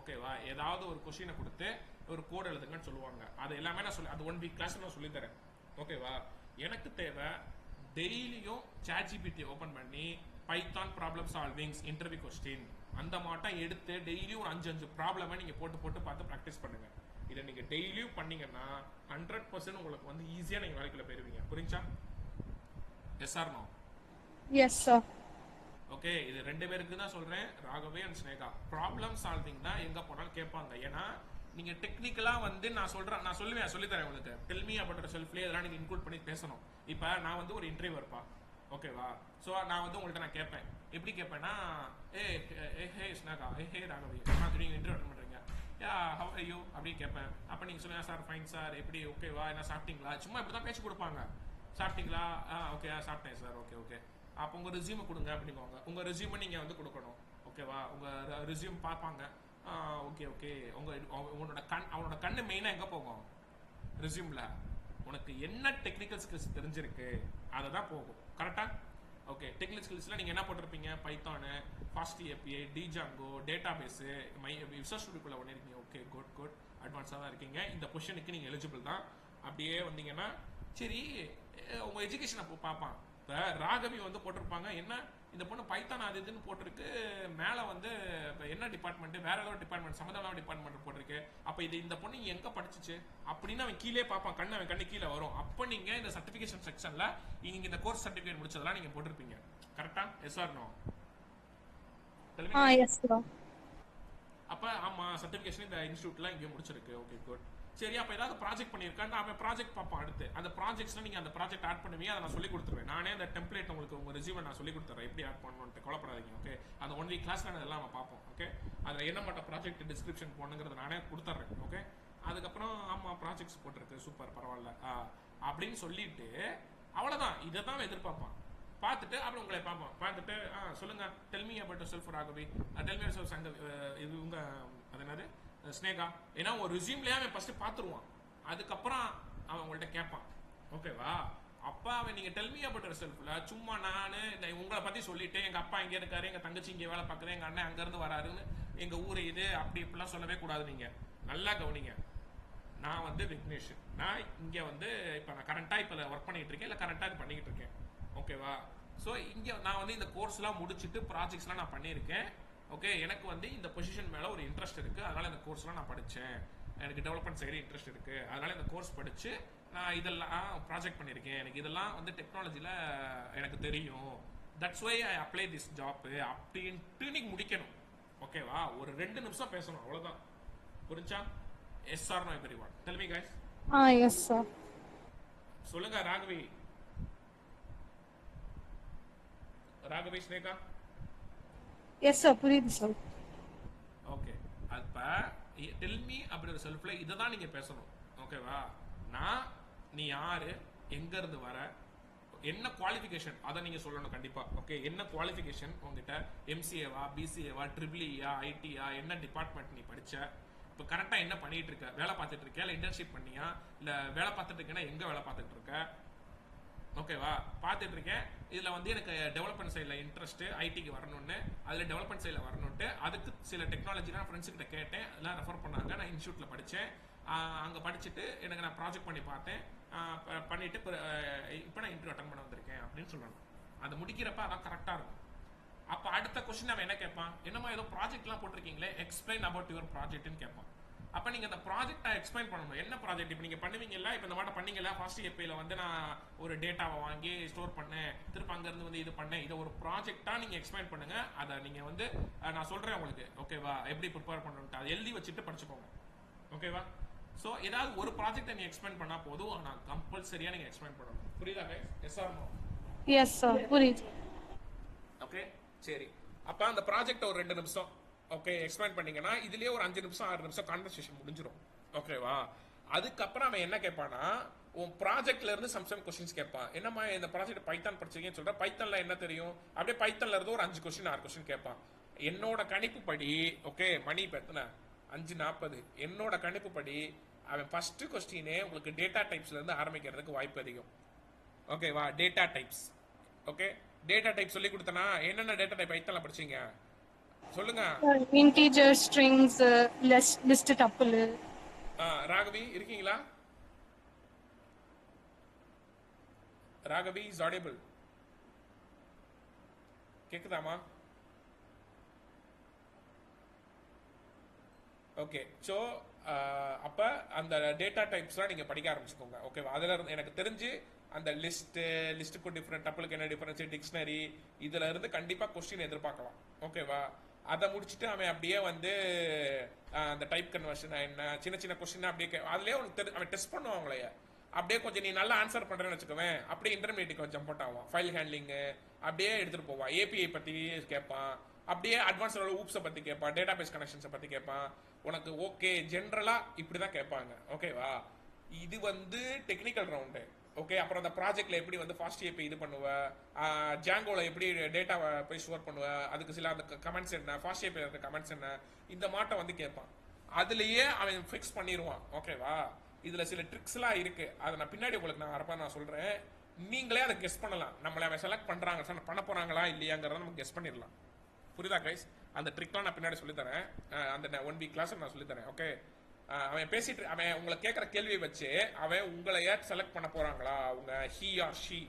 ஓகேவா? ஏதாவது ஒரு கொஸ்டினை கொடுத்து ஒரு கோட் எழுதுங்கன்னு சொல்லுவாங்க. அது எல்லாமே நான் அது 1 வீக் கிளாஸ் நான் சொல்லித்தரேன். ஓகேவா? எனக்கு தேவை டெய்லியும் ChatGPT ஓப்பன் பண்ணி பைத்தான் ப்ராப்ளம் சால்விங்ஸ் இன்டர்வியூ கொஸ்டின் அந்த மாட்டம் எடுத்து டெய்லியும் ஒரு 5 ப்ராப்ளமை நீங்கள் போட்டு பார்த்து ப்ராக்டிஸ் பண்ணுங்க. இதை நீங்கள் டெய்லியும் பண்ணீங்கன்னா 100% உங்களுக்கு வந்து ஈஸியாக நீங்கள் வேலைக்குள்ள போயிருவீங்க. புரிஞ்சா? Yes or no? Yes sir. Okay, இது 2 பேருக்கு தான் சொல்கிறேன், Raghave and Sneha. Problem solving தான் எங்கே போனாலும் கேட்பாங்க. ஏன்னா நீங்கள் டெக்னிக்கலாக வந்து நான் சொல்லித்தரேன் உங்களுக்கு. டெல் மீ அபவுட் செல்ஃப்லேயே இதெல்லாம் நீங்கள் இன்க்ளூட் பண்ணி பேசணும். இப்போ நான் வந்து ஒரு இன்டர்வியூ இருப்பா. ஓகேவா? ஸோ நான் வந்து உங்கள்கிட்ட நான் கேட்பேன். எப்படி கேட்பேன்னா, ஹே ஸ்னேகா, ஹே ராகவி, நீங்கள் இன்டர்வியூ அட்டன் பண்ணுறீங்க, ஹவ் ஆர் யூ அப்படின்னு கேட்பேன். அப்போ நீங்கள் சொல்லுங்கள், சார் ஃபைன் சார், எப்படி, ஓகேவா, என்ன சாப்பிட்டீங்களா, சும்மா இப்படி தான் பேச்சு கொடுப்பாங்க. சாப்பிட்டீங்களா? ஓகே, சாப்பிட்டேன் சார். ஓகே ஓகே, அப்போ உங்கள் ரெஸ்யூமை கொடுங்க அப்படிங்குவாங்க. உங்கள் ரெஸ்யூமை நீங்கள் வந்து கொடுக்கணும். ஓகேவா? உங்கள் ரெஸ்யூம் பார்ப்பாங்க. ஓகே ஓகே, அவனோட கண்ணு மெயினாக எங்கே போகும்? ரெஸ்யூமில் உனக்கு என்ன டெக்னிக்கல் ஸ்கில்ஸ் தெரிஞ்சிருக்கு அதை தான் போகும். கரெக்டாக? ஓகே, டெக்னிக்கல் ஸ்கில்ஸில் நீங்கள் என்ன போட்டிருப்பீங்க? Python, fast API, Django, database, visual ஸ்டுடியோக்குள்ளே பண்ணியிருக்கீங்க. ஓகே, குட், அட்வான்ஸாக தான் இருக்கீங்க. இந்த பொசிஷனுக்கு நீங்கள் எலிஜிபிள் தான். அப்படியே வந்தீங்கன்னா சரி, உங்கள் எஜுகேஷன் அப்போ பார்ப்பான். இப்போ ராகவி வந்து போட்டிருப்பாங்க, என்ன இந்த பொண்ணு பைத்தான் அது இதுன்னு போட்டிருக்கு, மேலே வந்து இப்போ என்ன டிபார்ட்மெண்ட்டு, வேற ஏதோ டிபார்ட்மெண்ட், சம்மந்தமான டிபார்ட்மெண்ட் போட்டிருக்கு. அப்போ இந்த பொண்ணு எங்கே படிச்சிச்சு அப்படின்னு அவன் கீழே பார்ப்பான். அவன் கண்ணு கீழே வரும். அப்போ நீங்கள் இந்த சர்டிஃபிகேஷன் செக்ஷனில் நீங்கள் இந்த கோர்ஸ் சர்டிஃபிகேட் முடிச்சதெல்லாம் நீங்கள் போட்டிருப்பீங்க. கரெக்டா? Yes or no? Yes sir. அப்போ ஆமாம், சர்டிஃபிகேஷன் இந்த இன்ஸ்டியூட்டில் இங்கே முடிச்சிருக்கு. Okay, good. சரி, அப்போ ஏதாவது ப்ராஜெக்ட் பண்ணியிருக்கான்னு அவன் ப்ராஜெக்ட் பார்ப்பான். அடுத்து அந்த ப்ராஜெக்ட்ஸில் நீங்கள் அந்த ப்ராஜெக்ட் ஆட் பண்ணுவீங்க. அதை நான் சொல்லி கொடுத்துருவேன். நானே அந்த டெம்ப்ளேட் உங்களுக்கு உங்கள் ரெஸ்யூமை நான் சொல்லி கொடுத்துறேன், எப்படி ஆட் பண்ணணும்னு. கவலைப்படாதீங்க. ஓகே, அந்த 1 வீக் கிளாஸில் அதெல்லாம் நம்ம பார்ப்போம். ஓகே, அதில் என்ன மட்டும் ப்ராஜெக்ட் டிஸ்கிரிப்ஷன் போகணுங்கிறது நானே கொடுத்துட்றேன். ஓகே, அதுக்கப்புறம் ஆமாம் ப்ராஜெக்ட்ஸ் போட்டிருக்கு சூப்பர் பரவாயில்ல அப்படின்னு சொல்லிட்டு அவ்வளோதான். இதை தான் எதிர்பார்ப்பான். பார்த்துட்டு அப்புறம் உங்களை பார்ப்போம். பார்த்துட்டு சொல்லுங்க tell me about self Raghavi, tell me self சங்க இது உங்க அது என்னது ஸ்னேகா. ஏன்னா ஒரு ரிசியூம்லேயே அவன் ஃபர்ஸ்ட் பார்த்துருவான், அதுக்கப்புறம் அவன் உங்கள்கிட்ட கேட்பான். ஓகேவா? அப்பா அவன் நீங்க டெல்மி அபவுட் செல்ஃப்ல சும்மா நான் உங்களை பத்தி சொல்லிட்டு எங்க அப்பா இங்கே இருக்காரு, எங்க தங்கச்சி இங்கே வேலை பார்க்குறேன், எங்க அண்ணன் அங்கேருந்து வராருன்னு எங்க ஊர் இது அப்படி இப்படிலாம் சொல்லவே கூடாது. நீங்க நல்லா கவனிங்க. நான் வந்து விக்னேஷ், நான் இங்கே வந்து இப்போ நான் கரண்ட்டாக இப்போ ஒர்க் பண்ணிட்டு இருக்கேன், இல்லை கரண்ட்டாக இது பண்ணிக்கிட்டு இருக்கேன். ஓகேவா? ஸோ இங்கே நான் வந்து இந்த கோர்ஸ்லாம் முடிச்சுட்டு ப்ராஜெக்ட்ஸ்லாம் நான் பண்ணியிருக்கேன். ஓகே, எனக்கு வந்து இந்த பொசிஷன் மேலே ஒரு இன்ட்ரெஸ்ட் இருக்குது, அதனால் இந்த கோர்ஸ்லாம் நான் படித்தேன். எனக்கு டெவலப்மெண்ட் சைடு இன்ட்ரெஸ்ட் இருக்குது, அதனால் இந்த கோர்ஸ் படித்து நான் இதெல்லாம் ப்ராஜெக்ட் பண்ணியிருக்கேன். எனக்கு இதெல்லாம் வந்து டெக்னாலஜியில் எனக்கு தெரியும். That's why I apply this job அப்படின்ட்டு நீங்கள் முடிக்கணும். ஓகேவா? ஒரு 2 நிமிஷம் பேசணும், அவ்வளோதான். புரிஞ்சா? Yes or no everyone? Tell me guys. Yes sir. சொல்லுங்க ராகவி. ராகவி ஸ்னேகா. எஸ் சார், புரியுது சார். ஓகே, அப்ப டெல் மீ அப்படி ஒரு செல்ஃப்ல இதை தான் நீங்க பேசணும். ஓகேவா? நான், நீ யாரு, எங்க இருந்து வர, என்ன குவாலிஃபிகேஷன் அதை நீங்க சொல்லணும் கண்டிப்பா. ஓகே, என்ன குவாலிஃபிகேஷன் உங்ககிட்ட, எம்சிஏவா, பிசிஏவா, ட்ரிபிள்இயா, ஐடியா, என்ன டிபார்ட்மெண்ட் நீ படிச்ச, இப்போ கரெக்டா என்ன பண்ணிட்டு இருக்க, வேலை பார்த்துட்டு இருக்கியா, இல்லை இன்டர்ன்ஷிப் பண்ணியா, இல்லை வேலை பார்த்துட்டு இருக்கேன்னா எங்க வேலை பார்த்துட்டு இருக்க. ஓகேவா? பார்த்துட்டு இருக்கேன். இதில் வந்து எனக்கு டெவலப்மெண்ட் சைடில் இன்ட்ரெஸ்ட், ஐடிக்கு வரணும்னு, அதில் டெவலப்மெண்ட் சைடில் வரணுன்ட்டு அதுக்கு சில டெக்னாலஜி நான் ஃப்ரெண்ட்ஸுக்கிட்ட கேட்டேன், அதெல்லாம் ரெஃபர் பண்ணாங்க. நான் இன்ஸ்டியூட்டில் படித்தேன். அங்கே படிச்சுட்டு எனக்கு நான் ப்ராஜெக்ட் பண்ணி பார்த்தேன், பண்ணிட்டு இப்போ நான் இன்டர்வியூ அட்டன் பண்ண வந்திருக்கேன் அப்படின்னு சொல்லணும். அது முடிக்கிறப்ப அதான் கரெக்டாக இருக்கும். அப்போ அடுத்த கொஸ்டின் அவன் என்ன கேட்பான், என்னமா ஏதோ ப்ராஜெக்ட்லாம் போட்டிருக்கீங்களே, எக்ஸ்பிளைன் அபவுட் யுவர் ப்ராஜெக்ட்னு கேட்பான். அப்போ நீங்கள் அந்த ப்ராஜெக்டை எக்ஸ்பிளைன் பண்ணணும். என்ன ப்ராஜெக்ட் இப்போ நீங்கள் பண்ணுவீங்களா, இப்போ இந்த மாதிரி பண்ணீங்களா, ஃபாஸ்ட் ஏபியில் வந்து நான் ஒரு டேட்டாவை வாங்கி ஸ்டோர் பண்ணேன், திரும்ப அங்கேருந்து வந்து இது பண்ணேன், இதை ஒரு ப்ராஜெக்டாக நீங்கள் எக்ஸ்பிளைன் பண்ணுங்க. அதை நீங்கள் வந்து நான் சொல்கிறேன் உங்களுக்கு. ஓகேவா? எப்படி ப்ரிப்பேர் பண்ணணுன்ட்டு அதை எழுதி வச்சுட்டு படிச்சுக்கோங்க. ஓகேவா? ஸோ ஏதாவது ஒரு ப்ராஜெக்டை நீ எக்ஸ்பிளைன் பண்ணால் போதும், ஆனால் கம்பல்சரியாக நீங்கள் எக்ஸ்பிளைன் பண்ணணும். புரியுதா guys? Yes or no? Yes sir, புரியுது. ஓகே, சரி. அப்போ அந்த ப்ராஜெக்ட் ஒரு 2 நிமிஷம் ஓகே எக்ஸ்பிளைன் பண்ணீங்கன்னா இதுலயே ஒரு 5 நிமிஷம் 6 நிமிஷம் கான்வர்சேஷன் முடிஞ்சிடும். ஓகேவா? அதுக்கப்புறம் அவன் என்ன கேட்பானா, உன் ப்ராஜெக்ட்ல இருந்து சம் கொஸ்டின்ஸ் கேட்பான். என்னம்மா இந்த ப்ராஜெக்ட் பைத்தான் படிச்சிருக்கீங்கன்னு சொல்ற, பைத்தான்ல என்ன தெரியும், அப்படியே பைத்தான்ல இருந்து ஒரு 5 கொஸ்டின் 6 கொஸ்டின் கேட்பான். என்னோட கணிப்பு படி, ஓகே மணி இப்போ எத்தனை, 5:40, என்னோட கணிப்பு படி அவன் ஃபர்ஸ்ட் கொஸ்டினே உங்களுக்கு டேட்டா டைப்ஸ்ல இருந்து ஆரம்பிக்கிறதுக்கு வாய்ப்பு அதிகம். ஓகேவா? Data types. Okay, data type சொல்லி கொடுத்தனா, என்னென்ன டேட்டா டைப் பைத்தான்ல படிச்சீங்க சொல்லுங்க. Integer, strings, list, tuple. Raghavi இருக்கீங்களா? Raghavi is audible. கேக்குதாமா? ஓகே, ஸோ அப்ப அந்த டேட்டா டைப்ஸ்லாம் நீங்க படிக்க ஆரம்பிச்சுக்கோங்க. ஓகேவா? அதுல இருந்து எனக்கு தெரிஞ்சு அந்த லிஸ்ட்டுக்கும் டிஃப்ரெண்ட், டப்பிளுக்கு என்ன டிஃபரன்ஸ், டிக்ஷனரி, இதுல இருந்து கண்டிப்பா கொஸ்டின் எதிர்பார்க்கலாம். ஓகேவா? அதை முடிச்சுட்டு அவன் அப்படியே வந்து அந்த டைப் கன்வர்ஷன் என்ன சின்ன சின்ன கொஸ்டின் அப்படியே அதுலயே உனக்கு அவன் டெஸ்ட் பண்ணுவான் உங்களைய. அப்படியே கொஞ்சம் நீ நல்லா ஆன்சர் பண்றேன்னு வச்சுக்கோவேன், அப்படியே இன்டர்மீடியட் ஜம்ப் அவுட் ஆவான். ஃபைல் ஹேண்ட்லிங்கு அப்படியே எடுத்துட்டு போவான். ஏபிஐ பத்தி கேட்பான், அப்படியே அட்வான்ஸ் ஊப்ஸை பத்தி கேட்பான், டேட்டா பேஸ் கனெக்ஷன்ஸை பத்தி கேட்பான். உனக்கு ஓகே ஜென்ரலா இப்படிதான் கேட்பாங்க. ஓகேவா? இது வந்து டெக்னிக்கல் ரவுண்டு. ஓகே, அப்புறம் அந்த ப்ராஜெக்ட்ல எப்படி வந்து ஃபாஸ்ட் ஏபி இது பண்ணுவ, ஜாங்கோல எப்படி டேட்டாவை போய் ஸ்டோர் பண்ணுவ, அதுக்கு சில அந்த கமெண்ட்ஸ் என்ன, ஃபாஸ்ட் ஏபி இருக்க கமெண்ட்ஸ் என்ன, இந்த மாட்டை வந்து கேட்பான். அதுலயே அவன் ஃபிக்ஸ் பண்ணிடுவான். ஓகேவா? இதுல சில ட்ரிக்ஸ்லாம் இருக்கு, அதை நான் பின்னாடி உங்களுக்கு நான் சொல்றேன். நீங்களே அதை கெஸ் பண்ணலாம், நம்மளை அவன் செலக்ட் பண்றாங்க பண்ண போறாங்களா இல்லையாங்கிறத நம்ம கெஸ் பண்ணிடலாம். புரியுதா கைஸ்? அந்த ட்ரிக்லாம் நான் பின்னாடி சொல்லித்தரேன், அந்த 1 வீக் கிளாஸ் நான் சொல்லித்தரேன். ஓகே, அவன் பேசிட்டு அவன் உங்களை கேட்குற கேள்வியை வச்சு அவன் உங்களை செலக்ட் பண்ண போறாங்களா, உங்க ஹி ஆர் ஷி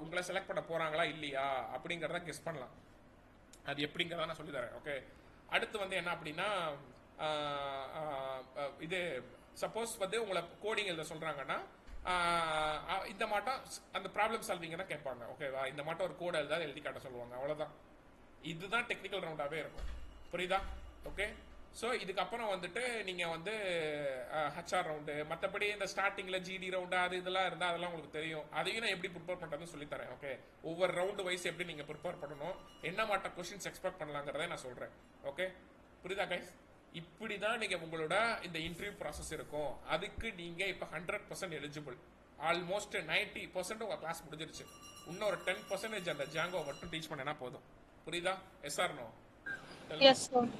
உங்களை செலக்ட் பண்ண போறாங்களா இல்லையா அப்படிங்கிறத கெஸ் பண்ணலாம். அது எப்படிங்கிறத நான் சொல்லி தரேன். ஓகே, அடுத்து வந்து என்ன அப்படின்னா, இது சப்போஸ் வந்து உங்களை கோடிங் எழுத சொல்றாங்கன்னா இந்த மாட்டம் அந்த ப்ராப்ளம் சால்விங் தான் கேட்பாங்க. ஓகேவா? இந்த மாட்டம் ஒரு கோட் எழுதி காட்ட சொல்லுவாங்க, அவ்வளவுதான். இதுதான் டெக்னிக்கல் ரவுண்டாவே இருக்கும். புரியுதா? ஓகே, ஸோ இதுக்கப்புறம் வந்துட்டு நீங்கள் வந்து ஹச்ஆர் ரவுண்டு, மற்றபடி இந்த ஸ்டார்டிங்கில் ஜிடி ரவுண்டு அது இதெல்லாம் இருந்தால் அதெல்லாம் உங்களுக்கு தெரியும். அதையும் நான் எப்படி ப்ரிப்பேர் பண்ணுறதுன்னு சொல்லித்தரேன். ஓகே, ஒவ்வொரு ரவுண்டு வைஸ் எப்படி நீங்கள் ப்ரிப்பேர் பண்ணணும், என்ன மாட்ட கொஸ்டின்ஸ் எக்ஸ்பெக்ட் பண்ணலாங்கிறத நான் சொல்கிறேன். ஓகே, புரியுதா கைஸ்? இப்படிதான் நீங்க உங்களோட இந்த இன்டர்வியூ ப்ராசஸ் இருக்கும். அதுக்கு நீங்க இப்ப 100% எலிஜிபிள். ஆல்மோஸ்ட் 90% உங்க கிளாஸ் முடிஞ்சிருச்சு. இன்னொரு 10% அந்த ஜாங்கோ மட்டும் டீச் பண்ணனா போதும். புரியுதா? Yes or no? Yes sir.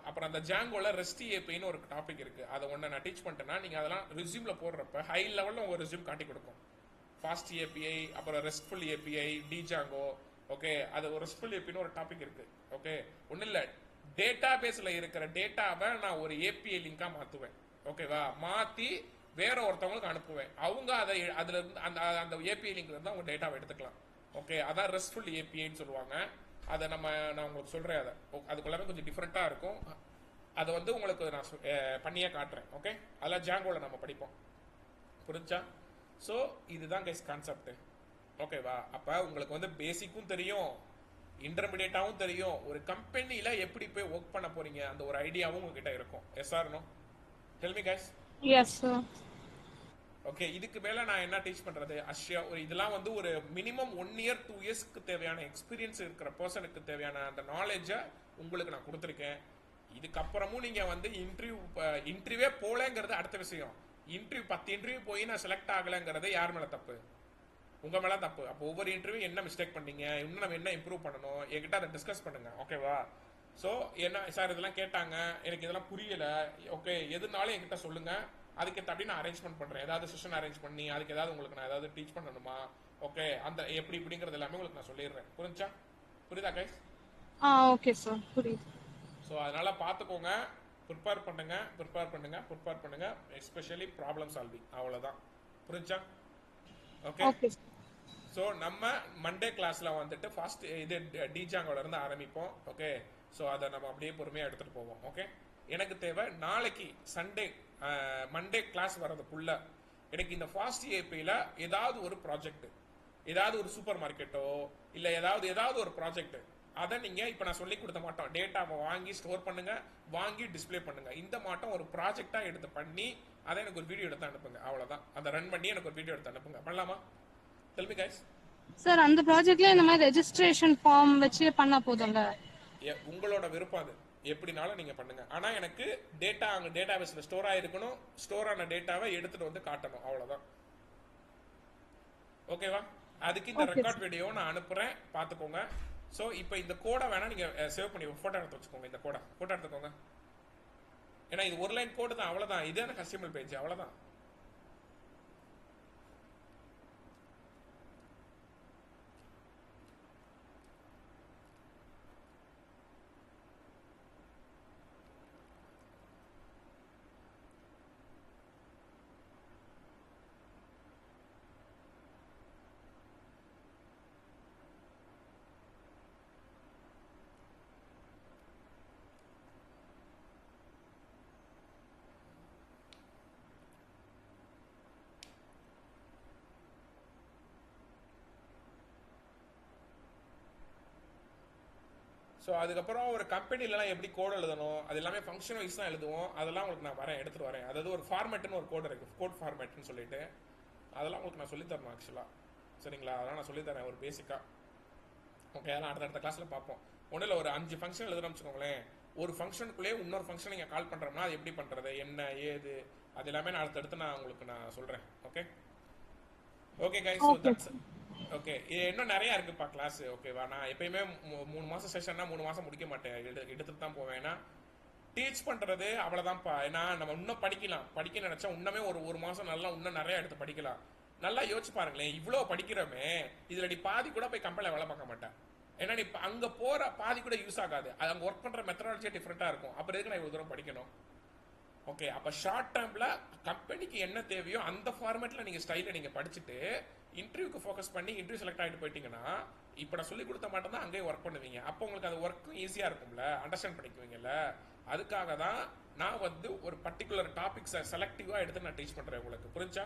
அப்புறம் அந்த ஜாங்கோல ரெஸ்ட் ஏபின்னு ஒரு டாபிக் இருக்கு. அதை ஒன்று நான் டீச் பண்ணிட்டேன்னா நீங்க அதெல்லாம் ரெஸ்யூம்ல போடுறப்ப ஹை லெவல்ல உங்க ரெஸ்யூம் காட்டி கொடுக்கும். ஃபாஸ்ட் ஏபிஐ, அப்புறம் ரெஸ்ட்ஃபுல் ஏபிஐ, டிஜாங்கோ. ஓகே, அது ஒரு ரெஸ்ட்ஃபுல் ஏபின்னு ஒரு டாபிக் இருக்கு. ஓகே, ஒன்றும் இல்லை, டேட்டா பேஸ்ல இருக்கிற டேட்டாவை நான் ஒரு ஏபிஐ லிங்கா மாத்துவேன். ஓகேவா? மாத்தி வேற ஒருத்தவங்களுக்கு அனுப்புவேன். அவங்க அதை அதுல இருந்து அந்த அந்த ஏபிஐ லிங்க்ல இருந்து அவங்க டேட்டாவை எடுத்துக்கலாம். ஓகே, அதான் ரெஸ்ட்ஃபுல் ஏபிஐன்னு சொல்லுவாங்க. அதை நான் உங்களுக்கு சொல்றேன். அதை அதுக்குள்ளாமே கொஞ்சம் டிஃப்ரெண்டா இருக்கும். அதை வந்து உங்களுக்கு நான் பண்ணியே காட்டுறேன். ஓகே, அதெல்லாம் ஜாங்கோல நம்ம படிப்போம். புரிஞ்சா? ஸோ இதுதான் கைஸ் கான்செப்ட். ஓகேவா? அப்ப உங்களுக்கு வந்து பேசிக்கும் தெரியும், இன்டர்மீடியட்டாவும் தெரியும், ஒரு கம்பெனில எப்படி போய் ஒர்க் பண்ண போறீங்க அந்த ஒரு ஐடியாவும் உங்ககிட்ட இருக்கும். Yes or no? Tell me guys. Yes sir. Okay, இதுக்கு மேல நான் என்ன டீச் பண்றது? ஒரு இதெல்லாம் வந்து ஒரு மினிமம் 1 year 2 yearsக்கு தேவையான எக்ஸ்பீரியன்ஸ் இருக்கிற பர்சனுக்கு தேவையான அந்த நாலேஜை உங்களுக்கு நான் கொடுத்துருக்கேன். இதுக்கப்புறமும் நீங்க வந்து இன்டர்வியூவே போலங்கிறது அடுத்த விஷயம். 10 இன்டர்வியூ போய் நான் செலக்ட் ஆகலைங்கிறது யார் மேல தப்பு? உங்க மேல தப்பு. அப்போ ஒவ்வொரு இன்டர்வியூ என்ன மிஸ்டேக் பண்ணீங்க, இன்னும் நம்ம என்ன இம்ப்ரூவ் பண்ணணும், என்கிட்ட அதை டிஸ்கஸ் பண்ணுங்க. ஓகேவா? ஸோ என்ன சார் இதெல்லாம் கேட்டாங்க, எனக்கு இதெல்லாம் புரியல, ஓகே எதுனாலும் என்கிட்ட சொல்லுங்க, அதுக்கேற்ற அப்படி நான் அரேஞ்ச்மெண்ட் பண்றேன். ஏதாவது செஷன் அரேஞ்ச் பண்ணி அதுக்கு ஏதாவது உங்களுக்கு நான் ஏதாவது டீச் பண்ணணுமா, ஓகே அந்த எப்படி இப்படிங்கிறது எல்லாமே உங்களுக்கு நான் சொல்லிடுறேன். புரியுதா கைஸ்? ஓகே சார், புரியுது. ஸோ அதனால பார்த்துக்கோங்க, ப்ரிப்பேர் பண்ணுங்க, எஸ்பெஷலி ப்ராப்ளம் சால்விங். அவ்வளோதான். புரிஞ்சா? ஓகே. ஸோ நம்ம மண்டே கிளாஸ்ல வந்துட்டு ஃபர்ஸ்ட் இது டிஜாங்கோல இருந்து ஆரம்பிப்போம். ஓகே, ஸோ அதை நம்ம அப்படியே பொறுமையாக எடுத்துட்டு போவோம். ஓகே, எனக்கு தேவை நாளைக்கு சண்டே மண்டே கிளாஸ் வர்றதுக்குள்ள எனக்கு இந்த ஃபாஸ்ட் ஏபியில் ஏதாவது ஒரு ப்ராஜெக்ட், ஏதாவது ஒரு சூப்பர் மார்க்கெட்டோ இல்லை ஏதாவது ஒரு ப்ராஜெக்ட், அதை நீங்க இப்போ நான் சொல்லி கொடுத்த மாட்டோம், டேட்டாவை வாங்கி ஸ்டோர் பண்ணுங்க, வாங்கி டிஸ்பிளே பண்ணுங்க, இந்த மாட்டம் ஒரு ப்ராஜெக்டா எடுத்து பண்ணி அதை எனக்கு ஒரு வீடியோ எடுத்து அனுப்புங்க. அவ்வளோதான். அதை ரன் பண்ணி எனக்கு ஒரு வீடியோ எடுத்து அனுப்புங்க. பண்ணலாமா? Tell me guys. சார், அந்த ப்ராஜெக்ட்ல இந்த மாதிரி ரெஜிஸ்ட்ரேஷன் ஃபார்ம் வச்சு பண்ணா போதும்ல? உங்களோட விருப்பம் அது, எப்படினாலும் நீங்க பண்ணுங்க. ஆனா எனக்கு டேட்டா அங்க டேட்டாபேஸ்ல ஸ்டோர் ஆயிருக்கணும், ஸ்டோர் ஆன டேட்டாவை எடுத்துட்டு வந்து காட்டணும். அவ்வளவுதான். ஓகேவா? அதுக்கு இந்த ரெக்கார்ட் வீடியோ நான் அனுப்புறேன், பாத்துக்கோங்க. சோ இப்போ இந்த கோடை வேணா நீங்க சேவ் பண்ணி போட்டோ எடுத்து வச்சுக்கோங்க. இந்த கோடை போட்டோ எடுத்துக்கோங்க. ஏன்னா இது ஒரு லைன் கோடு தான், அவ்வளவுதான். இது எனக்கு கஸ்டமர் பேஜ், அவ்வளவுதான். ஸோ அதுக்கப்புறம் ஒரு கம்பெனிலலாம் எப்படி கோட் எழுதணும், அது எல்லாமே ஃபங்க்ஷன் வைஸ் தான் எழுதுவோம். அதெல்லாம் உங்களுக்கு நான் எடுத்துட்டு வரேன். அதாவது ஒரு ஃபார்மேட்னு ஒரு கோட் இருக்கு, கோட் ஃபார்மேட்னு சொல்லிட்டு, அதெல்லாம் உங்களுக்கு நான் சொல்லித்தரணும் ஆக்சுவலாக. சரிங்களா? அதெல்லாம் நான் சொல்லித்தரேன் ஒரு பேசிக்காக. ஓகே, அதெல்லாம் அடுத்த கிளாஸில் பார்ப்போம். ஒன்றும் இல்லை, ஒரு 5 ஃபங்க்ஷன் எழுதுறோம்னு வச்சுக்கோங்களேன். ஒரு ஃபங்க்ஷனுக்குள்ளேயே இன்னொரு ஃபங்க்ஷன் நீங்கள் கால் பண்ணுறோம்னா அது எப்படி பண்ணுறது, என்ன ஏது, அது எல்லாமே நான் அடுத்தடுத்து நான் உங்களுக்கு நான் சொல்கிறேன். Okay okay guys, so that's okay. இன்னும் நிறைய இருக்குப்பா கிளாஸ். ஓகேவா? நான் எப்பயுமே 3 மாசம் செஷன்னா 3 மாசம் முடிக்க மாட்டேன், எடுத்துட்டு தான் போவேன். ஏன்னா டீச் பண்றது அவ்வளவுதான்ப்பா. ஏன்னா நம்ம இன்னும் படிக்க நினைச்சா இன்னமே ஒரு மாசம் நல்லா இன்னும் நிறைய எடுத்து படிக்கலாம். நல்லா யோசிச்சு பாருங்களேன், இவ்வளவு படிக்கிறோமே, இதுல நீ பாதி கூட போய் கம்பெனில வேலை பார்க்க மாட்டேன். ஏன்னா நீ அங்க போற பாதி கூட யூஸ் ஆகாது. அது அங்க ஒர்க் பண்ற மெத்தடாலஜியே டிஃப்ரெண்டா இருக்கும். அப்புறம் எதுக்கு நான் இவ்வளவு தூரம் படிக்கணும்? ஓகே, அப்ப ஷார்ட் டேர்ம்ல கம்பெனிக்கு என்ன தேவையோ அந்த ஃபார்மேட்ல நீங்க ஸ்டைல நீங்க படிச்சுட்டு இன்டர்வியூக்கு ஃபோக்கஸ் பண்ணி இன்டர்வியூ செலக்ட் ஆகிட்டு போயிட்டீங்கன்னா, இப்போ நான் சொல்லி கொடுத்த மாட்டேன் தான் அங்கேயே ஒர்க் பண்ணுவீங்க. அப்போ உங்களுக்கு அது ஒர்க்கும் ஈஸியாக இருக்கும்ல, அண்டர்ஸ்டாண்ட் பண்ணிக்குவீங்கல்ல. அதுக்காக தான் நான் வந்து ஒரு பர்டிகுலர் டாபிக்ஸை செலக்டிவாக எடுத்து நான் டீச் பண்ணுறேன் உங்களுக்கு. புரிஞ்சா?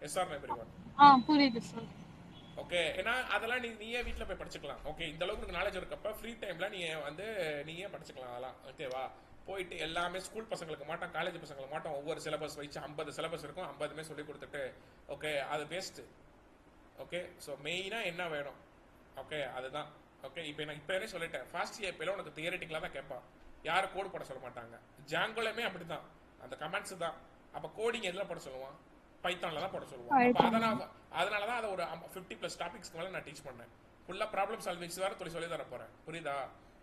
Yes or everyone? புரியுது சார். ஓகே, ஏன்னா அதெல்லாம் நீயே வீட்டில் போய் படிச்சுக்கலாம். ஓகே, இந்த அளவுக்கு நாலேஜ் இருக்கப்ப ஃப்ரீ டைம்ல நீயே படிச்சுக்கலாம். அதெல்லாம் ஓகேவா? போயிட்டு எல்லாமே ஸ்கூல் பசங்களுக்கு மாட்டோம், காலேஜ் பசங்களுக்கு மாட்டோம், ஒவ்வொரு சிலபஸ் வச்சு 50 சிலபஸ் இருக்கும், 50மே சொல்லி கொடுத்துட்டு ஓகே அது வேஸ்ட்டு. ஓகே, ஸோ மெயினாக என்ன வேணும்? ஓகே, அதுதான். ஓகே, இப்போ என்ன சொல்லிட்டேன், ஃபாஸ்ட் ஏபியில் உனக்கு தியரிட்டிக்கலாக தான் கேட்பான். யாரும் கோடு போட சொல்ல மாட்டாங்க. ஜாங்கோலமே அப்படிதான், அந்த கமெண்ட்ஸ் தான். அப்ப கோடிங் எதுல போட சொல்லுவான்? பைத்தான்ல தான் போட சொல்லுவான். அப்ப அதனால தான் அதை ஒரு 50+ டாபிக்ஸ்க்கு மேல நான் டீச் பண்ணேன். ஃபுல்லா ப்ராப்ளம் சால்விங்ஸ் வேற சொல்லி தர போறேன், புரியுதா?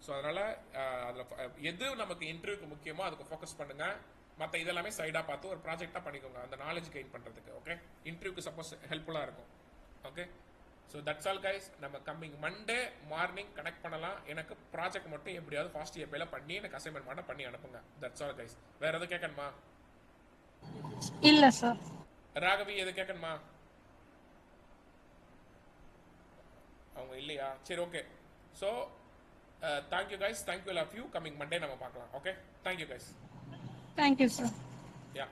ஸோ அதனால அதுல எது நமக்கு இன்டர்வியூக்கு முக்கியமோ அதுக்கு ஃபோக்கஸ் பண்ணுங்க. மற்ற இதெல்லாமே சைடா பார்த்து ஒரு ப்ராஜெக்டா பண்ணிக்கோங்க, அந்த நாலேஜ் கெயின் பண்றதுக்கு. ஓகே, இன்டர்வியூக்கு சப்போஸ் ஹெல்ப்ஃபுல்லா இருக்கும். Okay, so that's all guys. நம்ம கம்மிங் மண்டே மார்னிங் கனெக்ட் பண்ணலாம். எனக்கு ப்ராஜெக்ட் மட்டும் எப்படியாவது ஃபாஸ்ட் ஏபியில் பண்ணி எனக்கு அசைன்மெண்ட் மட்டும் பண்ணி அனுப்புங்க. That's all guys. வேற எதுவும் கேட்கணுமா? இல்ல சார். ராகவி எது கேட்கணுமா? அவங்க இல்லையா? சரி, okay. So thank you guys, thank you love you. Coming Monday நம்ம பார்க்கலாம். Okay, thank you guys. Thank you sir. யா.